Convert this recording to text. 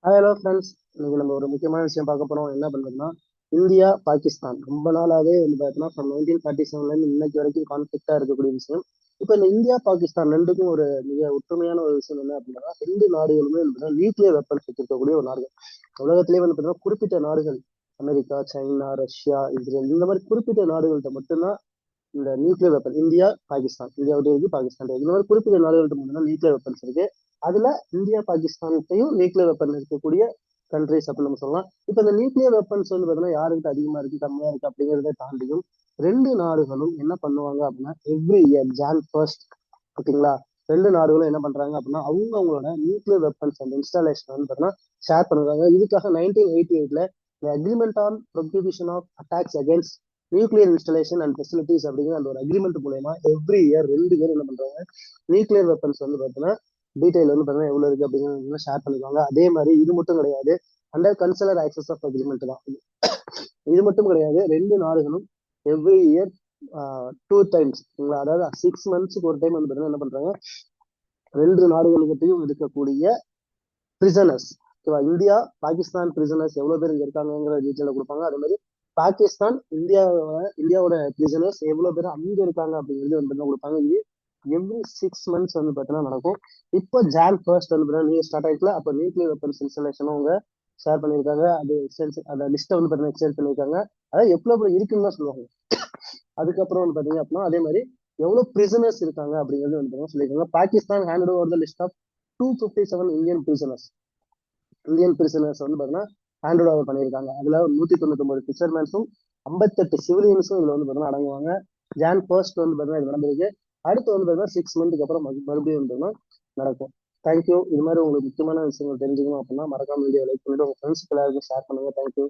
Hello friends. இன்னைக்கு நம்ம ஒரு முக்கியமான விஷயம் பார்க்க போறோம். என்ன பண்றதுன்னா, இந்தியா பாகிஸ்தான் ரொம்ப நாளாவே வந்து பார்த்தீங்கன்னா ஃப்ரம் 1947 இன்னைக்கு வரைக்கும் கான்ஃபிளிக்டா இருக்கக்கூடிய விஷயம். இப்போ இந்த இந்தியா பாகிஸ்தான் ரெண்டுக்கும் ஒரு மிக ஒற்றுமையான ஒரு விஷயம் என்ன அப்படின்னா, ரெண்டு நாடுகளுமே வந்து நியூக்ளியர் வெப்பன்ஸ் வச்சிருக்கக்கூடிய ஒரு நாடுகள். உலகத்திலேயே வந்து பார்த்தீங்கன்னா குறிப்பிட்ட நாடுகள், அமெரிக்கா, சைனா, ரஷ்யா, இஸ்ரேல், இந்த மாதிரி குறிப்பிட்ட நாடுகள்கிட்ட மட்டும்தான் இந்த nuclear weapon. India Pakistan, India விட்டு இருக்கு, பாகிஸ்தான் இருக்கு. இந்த மாதிரி குறிப்பிட்ட நாடுகள்கிட்ட மட்டும்தான் நியூக்ளியர் வெப்பன்ஸ் இருக்கு. அதுல இந்தியா பாகிஸ்தான்கிட்டையும் நியூக்ளியர் வெப்பன் இருக்கக்கூடிய கண்ட்ரிஸ் அப்படின்னு நம்ம சொல்லலாம். இப்ப இந்த நியூக்ளியர் வெப்பன்ஸ் வந்து பாத்தீங்கன்னா யாருக்கிட்ட அதிகமா இருக்கு, கம்மியா இருக்கு அப்படிங்கிறத தாண்டியும் ரெண்டு நாடுகளும் என்ன பண்ணுவாங்க அப்படின்னா, எவ்ரி இயர் ஜான் 1 ஓகேங்களா, ரெண்டு நாடுகளும் என்ன பண்றாங்க அப்படின்னா அவங்க அவங்களோட நியூக்ளியர் வெப்பன்ஸ் அந்த இன்ஸ்டாலேஷன் வந்து பாத்தீங்கன்னா ஷேர் பண்ணுறாங்க. இதுக்காக 1988ல agreement on prohibition of attacks against nuclear installation and facilities அப்படிங்கிற அந்த ஒரு அக்ரிமெண்ட் மூலயமா எவ்ரி இயர் ரெண்டு பேரும் என்ன பண்றாங்க, நியூக்ளியர் வெப்பன்ஸ் வந்து பாத்தீங்கன்னா டீடைல் வந்து பாத்தீங்கன்னா எவ்வளவு இருக்கு அப்படிங்கிறது ஷேர் பண்ணிக்குவாங்க. அதே மாதிரி இது மட்டும் கிடையாது, under counsellor axis of agreement தான் இது மட்டும் கிடையாது. ரெண்டு நாடுகளும் எவ்ரி இயர் 2 டைம்ஸ், அதாவது 6 மந்த்ஸ்க்கு ஒரு டைம் வந்து பாத்தீங்கன்னா என்ன பண்றாங்க, ரெண்டு நாடுகளுக்கிட்டையும் இருக்கக்கூடிய பிரிசனர்ஸ், ஓகேவா, இந்தியா பாகிஸ்தான் பிரிசனர்ஸ் எவ்வளவு பேர் இங்க இருக்காங்கிற டீட்டெயில கொடுப்பாங்க. அதே மாதிரி பாகிஸ்தான் இந்தியாவோட பிரிசனர்ஸ் எவ்வளவு பேர் அங்க இருக்காங்க அப்படிங்கிறது வந்து கொடுப்பாங்க. இது எவ்ரி 6 மந்த்ஸ் வந்து பார்த்தீங்கன்னா நடக்கும். இப்போ ஜான் 1 வந்து பார்த்தீங்கன்னா ஸ்டார்ட் ஆயிடுச்சுல, அப்போ நியூக்ளியர் வெப்பன்ஸ் இன்ஸ்டாலேஷனும் அவங்க ஷேர் பண்ணியிருக்காங்க. அது அந்த லிஸ்ட்டை வந்து பார்த்தீங்கன்னா எக்ஸ்சேஞ்ச் பண்ணியிருக்காங்க. அதாவது எவ்வளவு இருக்குன்னு தான் சொல்லுவாங்க. அதுக்கப்புறம் வந்து பாத்தீங்க அப்படின்னா அதே மாதிரி எவ்வளவு பிரிசனர்ஸ் இருக்காங்க அப்படிங்கிறது வந்து சொல்லியிருக்காங்க. Pakistan handed over the list of 257 Indian prisoners வந்து பாத்தீங்கன்னா ஹேண்ட் ஓவர் பண்ணியிருக்காங்க. அதுல 199 பிஷர்மேன்ஸும் 58 சிவிலியன்ஸும் இதுல வந்து பாத்தீங்கன்னா அடங்குவாங்க. ஜான் 1 வந்து பாத்தீங்கன்னா இது நடந்திருக்கு. அடுத்து வந்து பாத்தீங்கன்னா 6 மந்த்துக்கு அப்புறம் மறுபடியும் வந்து நடக்கும். தேங்க்யூ. இது மாதிரி உங்களுக்கு முக்கியமான விஷயங்கள் தெரிஞ்சுக்கணும் அப்படின்னா மறக்காம வீடியோ லைக் பண்ணிட்டு உங்க ஃப்ரெண்ட்ஸ்க்கு எல்லாருக்கும் ஷேர் பண்ணுங்க. தேங்க்யூ.